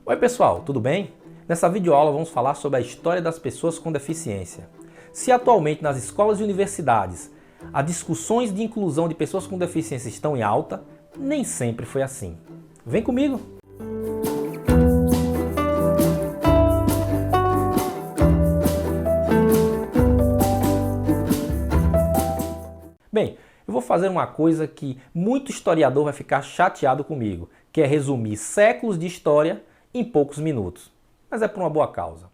Oi pessoal, tudo bem? Nessa videoaula vamos falar sobre a história das pessoas com deficiência. Se atualmente nas escolas e universidades as discussões de inclusão de pessoas com deficiência estão em alta, nem sempre foi assim. Vem comigo! Bem, eu vou fazer uma coisa que muito historiador vai ficar chateado comigo, que é resumir séculos de história em poucos minutos. Mas é por uma boa causa.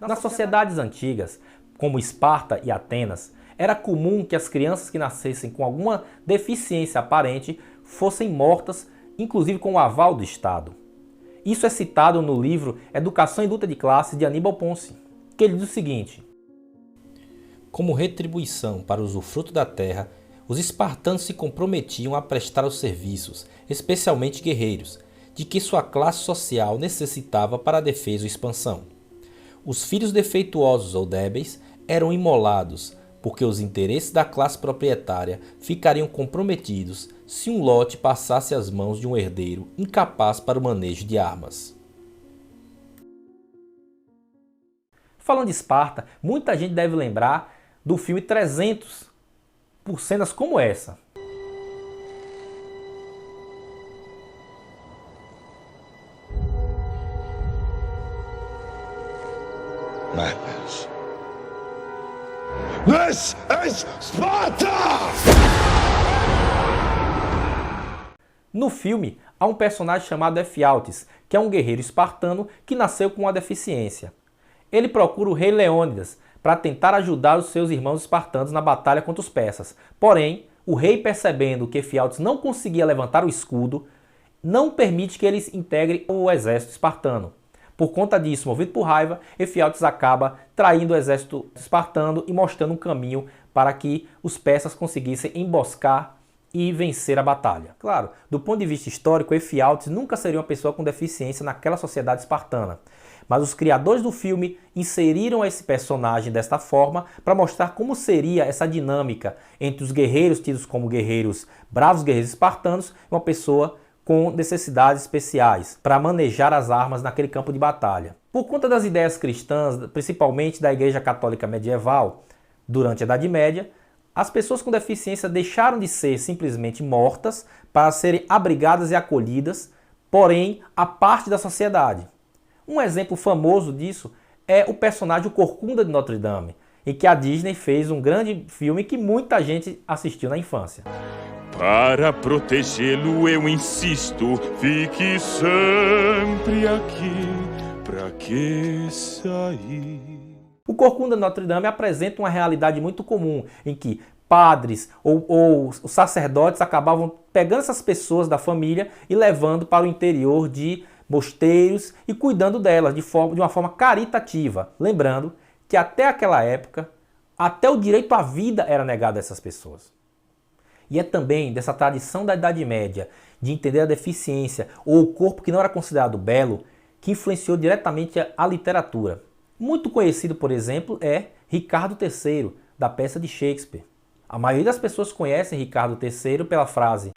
Nas sociedades antigas, como Esparta e Atenas, era comum que as crianças que nascessem com alguma deficiência aparente fossem mortas, inclusive com o aval do Estado. Isso é citado no livro Educação e Luta de Classes de Aníbal Ponce, que ele diz o seguinte: como retribuição para o usufruto da terra, os espartanos se comprometiam a prestar os serviços, especialmente guerreiros, de que sua classe social necessitava para a defesa e expansão. Os filhos defeituosos ou débeis eram imolados, porque os interesses da classe proprietária ficariam comprometidos se um lote passasse às mãos de um herdeiro incapaz para o manejo de armas. Falando de Esparta, muita gente deve lembrar do filme 300, por cenas como essa. Madness. This is Sparta! No filme, há um personagem chamado Efialtes, que é um guerreiro espartano que nasceu com uma deficiência. Ele procura o rei Leônidas para tentar ajudar os seus irmãos espartanos na batalha contra os persas. Porém, o rei, percebendo que Efialtes não conseguia levantar o escudo, não permite que ele integre o exército espartano. Por conta disso, movido por raiva, Efialtes acaba traindo o exército espartano e mostrando um caminho para que os persas conseguissem emboscar e vencer a batalha. Claro, do ponto de vista histórico, Efialtes nunca seria uma pessoa com deficiência naquela sociedade espartana. Mas os criadores do filme inseriram esse personagem desta forma para mostrar como seria essa dinâmica entre os guerreiros tidos como guerreiros bravos, guerreiros espartanos, e uma pessoa com necessidades especiais para manejar as armas naquele campo de batalha. Por conta das ideias cristãs, principalmente da Igreja Católica Medieval, durante a Idade Média, as pessoas com deficiência deixaram de ser simplesmente mortas para serem abrigadas e acolhidas, porém, à parte da sociedade. Um exemplo famoso disso é o personagem o Corcunda de Notre Dame, em que a Disney fez um grande filme que muita gente assistiu na infância. Para protegê-lo eu insisto, fique sempre aqui, pra que sair? O Corcunda de Notre Dame apresenta uma realidade muito comum, em que padres ou os sacerdotes acabavam pegando essas pessoas da família e levando para o interior de mosteiros e cuidando delas de uma forma caritativa. Lembrando que até aquela época, até o direito à vida era negado a essas pessoas. E é também dessa tradição da Idade Média de entender a deficiência ou o corpo que não era considerado belo que influenciou diretamente a literatura. Muito conhecido, por exemplo, é Ricardo III, da peça de Shakespeare. A maioria das pessoas conhecem Ricardo III pela frase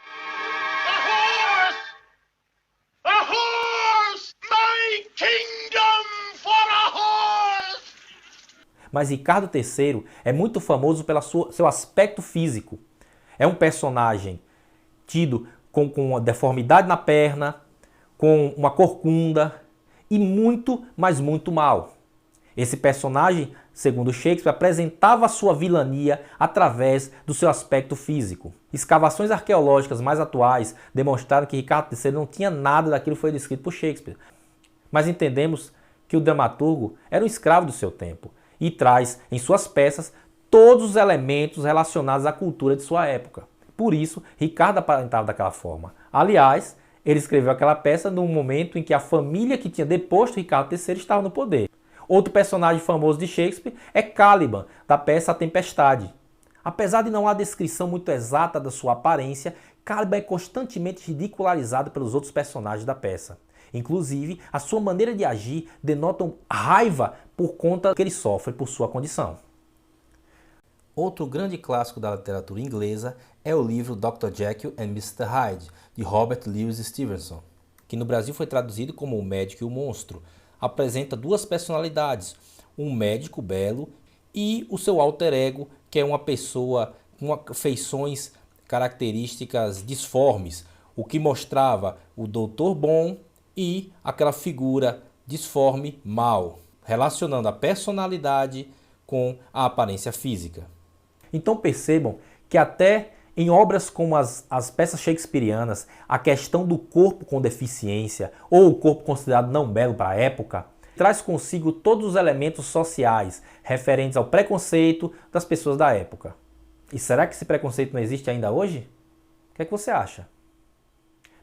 mas Ricardo III é muito famoso pelo seu aspecto físico. É um personagem tido com uma deformidade na perna, com uma corcunda e muito, mas muito mal. Esse personagem, segundo Shakespeare, apresentava a sua vilania através do seu aspecto físico. Escavações arqueológicas mais atuais demonstraram que Ricardo III não tinha nada daquilo que foi descrito por Shakespeare. Mas entendemos que o dramaturgo era um escravo do seu tempo e traz em suas peças todos os elementos relacionados à cultura de sua época. Por isso, Ricardo aparentava daquela forma. Aliás, ele escreveu aquela peça num momento em que a família que tinha deposto Ricardo III estava no poder. Outro personagem famoso de Shakespeare é Caliban, da peça A Tempestade. Apesar de não há descrição muito exata da sua aparência, Caliban é constantemente ridicularizado pelos outros personagens da peça. Inclusive, a sua maneira de agir denota raiva por conta que ele sofre por sua condição. Outro grande clássico da literatura inglesa é o livro Dr. Jekyll and Mr. Hyde, de Robert Louis Stevenson, que no Brasil foi traduzido como O Médico e o Monstro, apresenta duas personalidades, um médico belo e o seu alter ego, que é uma pessoa com feições características disformes, o que mostrava o doutor bom e aquela figura disforme mal, relacionando a personalidade com a aparência física. Então percebam que até em obras como as peças shakespearianas, a questão do corpo com deficiência, ou o corpo considerado não belo para a época, traz consigo todos os elementos sociais referentes ao preconceito das pessoas da época. E será que esse preconceito não existe ainda hoje? O que é que você acha?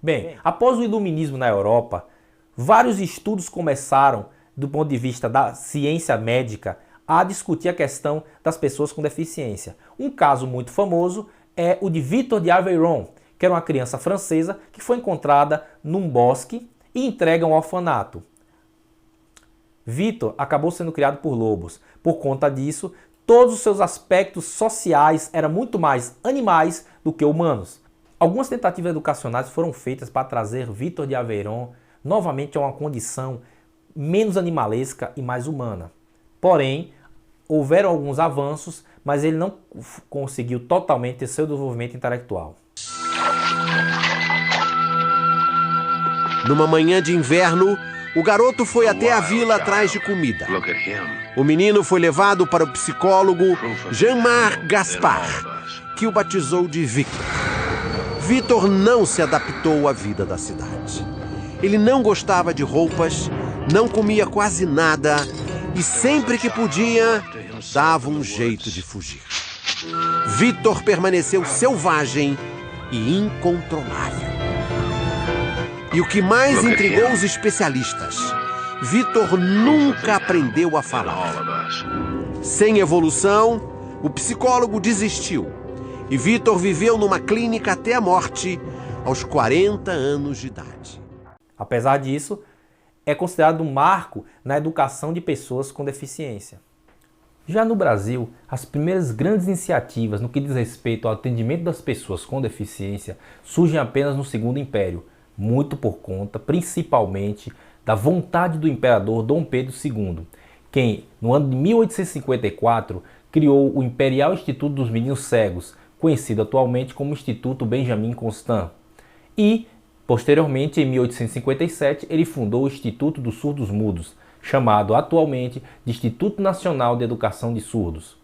Bem, após o iluminismo na Europa, vários estudos começaram, do ponto de vista da ciência médica, a discutir a questão das pessoas com deficiência. Um caso muito famoso é o de Victor de Aveyron, que era uma criança francesa que foi encontrada num bosque e entregue a um orfanato. Victor acabou sendo criado por lobos. Por conta disso, todos os seus aspectos sociais eram muito mais animais do que humanos. Algumas tentativas educacionais foram feitas para trazer Victor de Aveyron novamente a uma condição menos animalesca e mais humana. Porém, houveram alguns avanços, mas ele não conseguiu totalmente ter seu desenvolvimento intelectual. Numa manhã de inverno, o garoto foi até a vila atrás de comida. O menino foi levado para o psicólogo Jean-Marc Gaspard, que o batizou de Victor. Victor não se adaptou à vida da cidade. Ele não gostava de roupas, não comia quase nada e sempre que podia, dava um jeito de fugir. Victor permaneceu selvagem e incontrolável. E o que mais intrigou os especialistas, Victor nunca aprendeu a falar. Sem evolução, o psicólogo desistiu e Victor viveu numa clínica até a morte, aos 40 anos de idade. Apesar disso, é considerado um marco na educação de pessoas com deficiência. Já no Brasil, as primeiras grandes iniciativas no que diz respeito ao atendimento das pessoas com deficiência surgem apenas no Segundo Império, muito por conta, principalmente, da vontade do imperador Dom Pedro II, quem, no ano de 1854, criou o Imperial Instituto dos Meninos Cegos, conhecido atualmente como Instituto Benjamin Constant. E, posteriormente, em 1857, ele fundou o Instituto dos Surdos Mudos, chamado atualmente de Instituto Nacional de Educação de Surdos.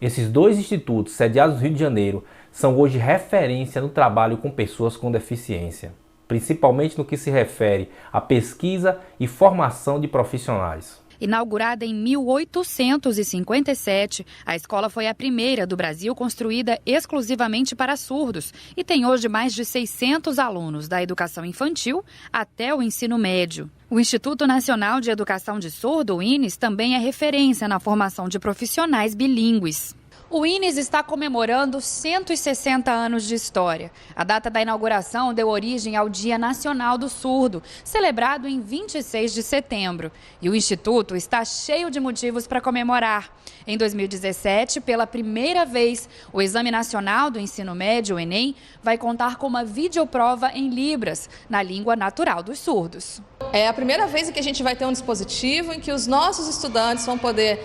Esses dois institutos, sediados no Rio de Janeiro, são hoje referência no trabalho com pessoas com deficiência, principalmente no que se refere à pesquisa e formação de profissionais. Inaugurada em 1857, a escola foi a primeira do Brasil construída exclusivamente para surdos e tem hoje mais de 600 alunos, da educação infantil até o ensino médio. O Instituto Nacional de Educação de Surdo, o INES, também é referência na formação de profissionais bilíngues. O INES está comemorando 160 anos de história. A data da inauguração deu origem ao Dia Nacional do Surdo, celebrado em 26 de setembro. E o Instituto está cheio de motivos para comemorar. Em 2017, pela primeira vez, o Exame Nacional do Ensino Médio, o Enem, vai contar com uma videoprova em Libras, na língua natural dos surdos. É a primeira vez em que a gente vai ter um dispositivo em que os nossos estudantes vão poder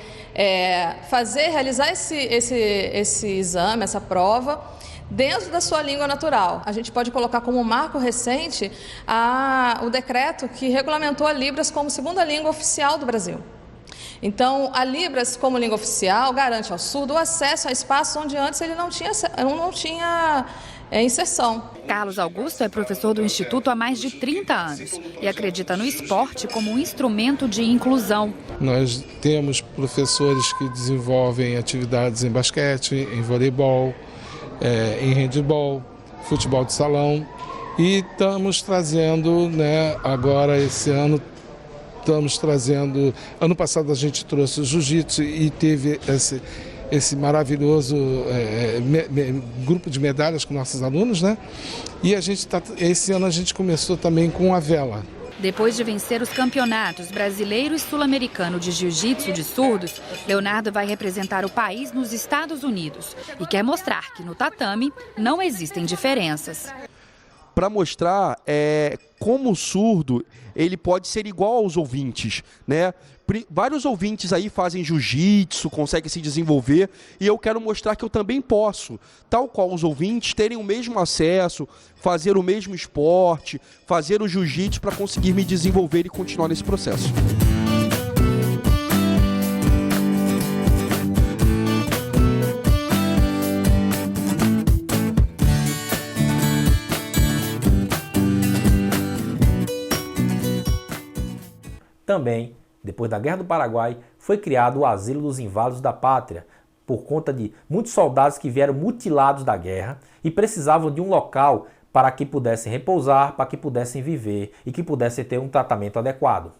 realizar esse exame, essa prova, dentro da sua língua natural. A gente pode colocar como marco recente o decreto que regulamentou a Libras como segunda língua oficial do Brasil. Então, a Libras, como língua oficial, garante ao surdo o acesso a espaços onde antes ele não tinha inserção. Carlos Augusto é professor do Instituto há mais de 30 anos e acredita no esporte como um instrumento de inclusão. Nós temos professores que desenvolvem atividades em basquete, em voleibol, em handebol, futebol de salão e estamos trazendo, agora esse ano, ano passado a gente trouxe o jiu-jitsu e teve esse maravilhoso grupo de medalhas com nossos alunos, E esse ano a gente começou também com a vela. Depois de vencer os campeonatos brasileiro e sul-americano de jiu-jitsu de surdos, Leonardo vai representar o país nos Estados Unidos e quer mostrar que no tatame não existem diferenças. Para mostrar como surdo, ele pode ser igual aos ouvintes, né? Vários ouvintes aí fazem jiu-jitsu, conseguem se desenvolver, e eu quero mostrar que eu também posso, tal qual os ouvintes, terem o mesmo acesso, fazer o mesmo esporte, fazer o jiu-jitsu para conseguir me desenvolver e continuar nesse processo. Também, depois da Guerra do Paraguai, foi criado o Asilo dos Inválidos da Pátria, por conta de muitos soldados que vieram mutilados da guerra e precisavam de um local para que pudessem repousar, para que pudessem viver e que pudessem ter um tratamento adequado.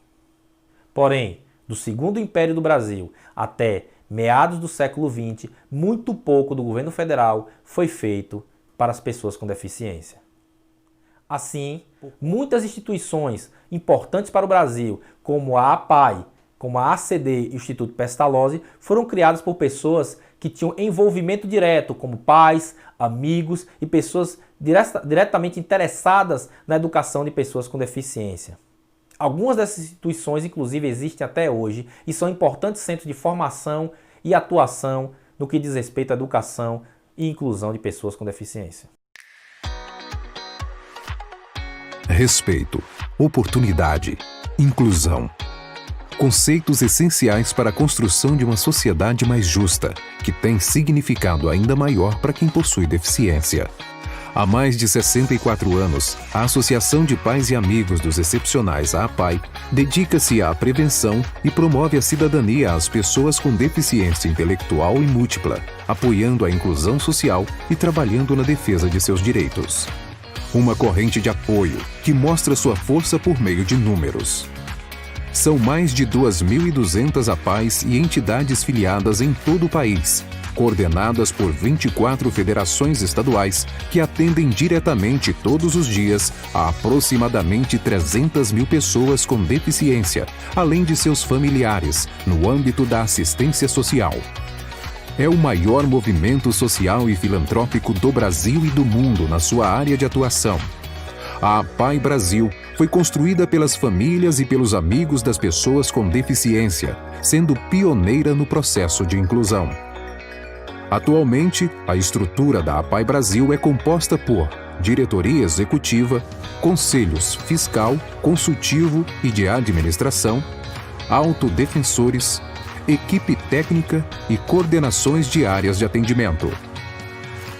Porém, do Segundo Império do Brasil até meados do século XX, muito pouco do governo federal foi feito para as pessoas com deficiência. Assim, muitas instituições importantes para o Brasil, como a APAI, como a ACD e o Instituto Pestalozzi, foram criadas por pessoas que tinham envolvimento direto, como pais, amigos e pessoas diretamente interessadas na educação de pessoas com deficiência. Algumas dessas instituições, inclusive, existem até hoje e são importantes centros de formação e atuação no que diz respeito à educação e inclusão de pessoas com deficiência. Respeito, oportunidade, inclusão. Conceitos essenciais para a construção de uma sociedade mais justa, que tem significado ainda maior para quem possui deficiência. Há mais de 64 anos, a Associação de Pais e Amigos dos Excepcionais, a APAI, dedica-se à prevenção e promove a cidadania às pessoas com deficiência intelectual e múltipla, apoiando a inclusão social e trabalhando na defesa de seus direitos. Uma corrente de apoio que mostra sua força por meio de números. São mais de 2.200 APAIs e entidades filiadas em todo o país, coordenadas por 24 federações estaduais que atendem diretamente todos os dias a aproximadamente 300 mil pessoas com deficiência, além de seus familiares, no âmbito da assistência social. É o maior movimento social e filantrópico do Brasil e do mundo na sua área de atuação. A APAI Brasil foi construída pelas famílias e pelos amigos das pessoas com deficiência, sendo pioneira no processo de inclusão. Atualmente, a estrutura da APAI Brasil é composta por diretoria executiva, conselhos fiscal, consultivo e de administração, autodefensores, equipe técnica e coordenações de áreas de atendimento.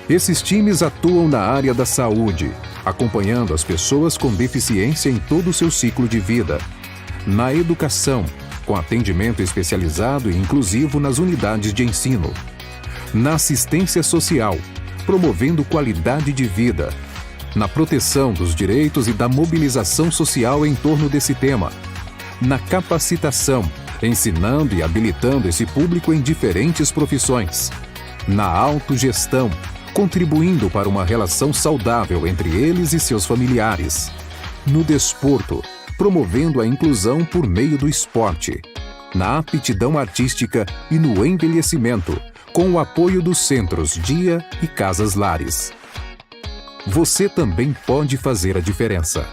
Esses times atuam na área da saúde, acompanhando as pessoas com deficiência em todo o seu ciclo de vida, na educação, com atendimento especializado e inclusivo nas unidades de ensino, na assistência social, promovendo qualidade de vida, na proteção dos direitos e da mobilização social em torno desse tema, na capacitação, ensinando e habilitando esse público em diferentes profissões, na autogestão, contribuindo para uma relação saudável entre eles e seus familiares, no desporto, promovendo a inclusão por meio do esporte, na aptidão artística e no envelhecimento, com o apoio dos centros Dia e Casas Lares. Você também pode fazer a diferença.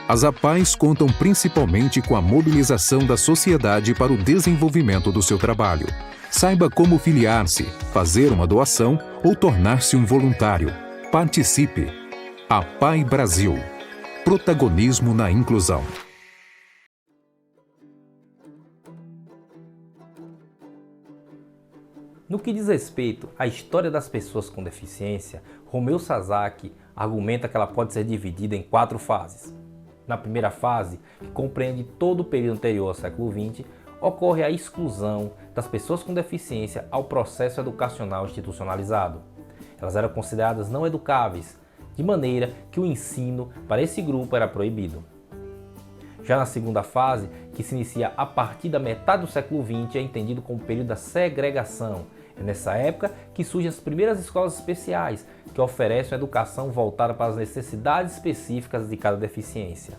As APAIs contam principalmente com a mobilização da sociedade para o desenvolvimento do seu trabalho. Saiba como filiar-se, fazer uma doação ou tornar-se um voluntário. Participe. APAI Brasil. Protagonismo na inclusão. No que diz respeito à história das pessoas com deficiência, Romeu Sasaki argumenta que ela pode ser dividida em 4 fases. Na primeira fase, que compreende todo o período anterior ao século XX, ocorre a exclusão das pessoas com deficiência ao processo educacional institucionalizado. Elas eram consideradas não educáveis, de maneira que o ensino para esse grupo era proibido. Já na segunda fase, que se inicia a partir da metade do século XX, é entendido como o período da segregação. É nessa época que surgem as primeiras escolas especiais, que oferecem uma educação voltada para as necessidades específicas de cada deficiência.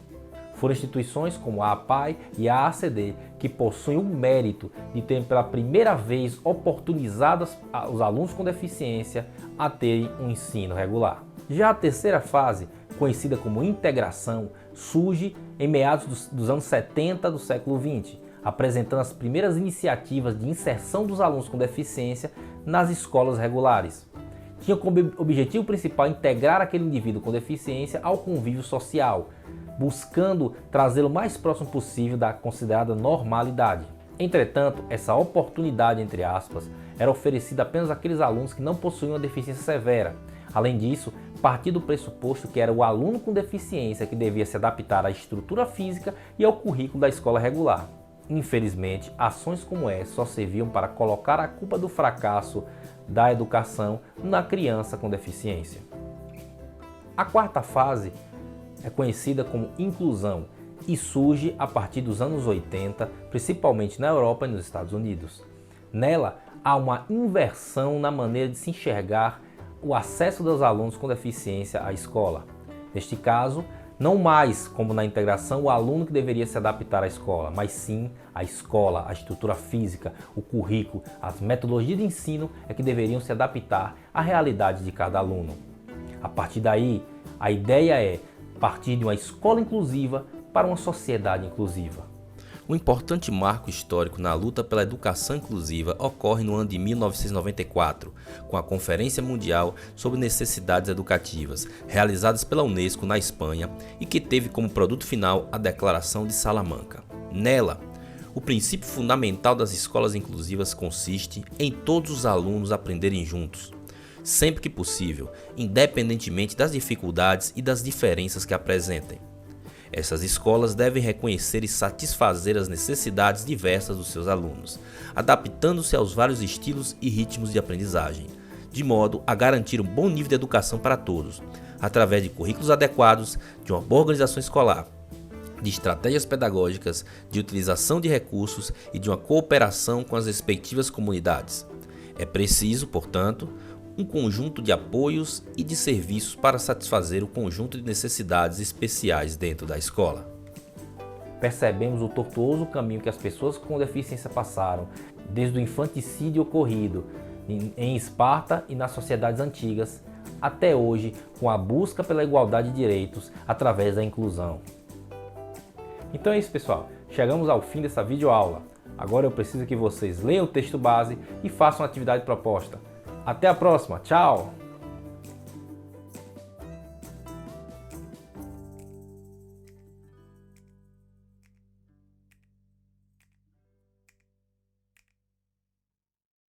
Foram instituições como a APAI e a ACD que possuem o mérito de terem pela primeira vez oportunizado os alunos com deficiência a terem um ensino regular. Já a terceira fase, conhecida como integração, surge em meados dos anos 70 do século XX, apresentando as primeiras iniciativas de inserção dos alunos com deficiência nas escolas regulares. Tinha como objetivo principal integrar aquele indivíduo com deficiência ao convívio social, buscando trazê-lo o mais próximo possível da considerada normalidade. Entretanto, essa oportunidade, entre aspas, era oferecida apenas àqueles alunos que não possuíam uma deficiência severa. Além disso, partia do pressuposto que era o aluno com deficiência que devia se adaptar à estrutura física e ao currículo da escola regular. Infelizmente, ações como essa só serviam para colocar a culpa do fracasso da educação na criança com deficiência. A quarta fase é conhecida como inclusão e surge a partir dos anos 80, principalmente na Europa e nos Estados Unidos. Nela, há uma inversão na maneira de se enxergar o acesso dos alunos com deficiência à escola. Neste caso, não mais como na integração o aluno que deveria se adaptar à escola, mas sim a escola, a estrutura física, o currículo, as metodologias de ensino é que deveriam se adaptar à realidade de cada aluno. A partir daí, a ideia é partir de uma escola inclusiva para uma sociedade inclusiva. Um importante marco histórico na luta pela educação inclusiva ocorre no ano de 1994, com a Conferência Mundial sobre Necessidades Educativas, realizadas pela Unesco na Espanha e que teve como produto final a Declaração de Salamanca. Nela, o princípio fundamental das escolas inclusivas consiste em todos os alunos aprenderem juntos, sempre que possível, independentemente das dificuldades e das diferenças que apresentem. Essas escolas devem reconhecer e satisfazer as necessidades diversas dos seus alunos, adaptando-se aos vários estilos e ritmos de aprendizagem, de modo a garantir um bom nível de educação para todos, através de currículos adequados, de uma boa organização escolar, de estratégias pedagógicas, de utilização de recursos e de uma cooperação com as respectivas comunidades. É preciso, portanto, um conjunto de apoios e de serviços para satisfazer o conjunto de necessidades especiais dentro da escola. Percebemos o tortuoso caminho que as pessoas com deficiência passaram, desde o infanticídio ocorrido em Esparta e nas sociedades antigas, até hoje com a busca pela igualdade de direitos através da inclusão. Então é isso, pessoal. Chegamos ao fim dessa videoaula. Agora eu preciso que vocês leiam o texto base e façam a atividade proposta. Até a próxima, tchau!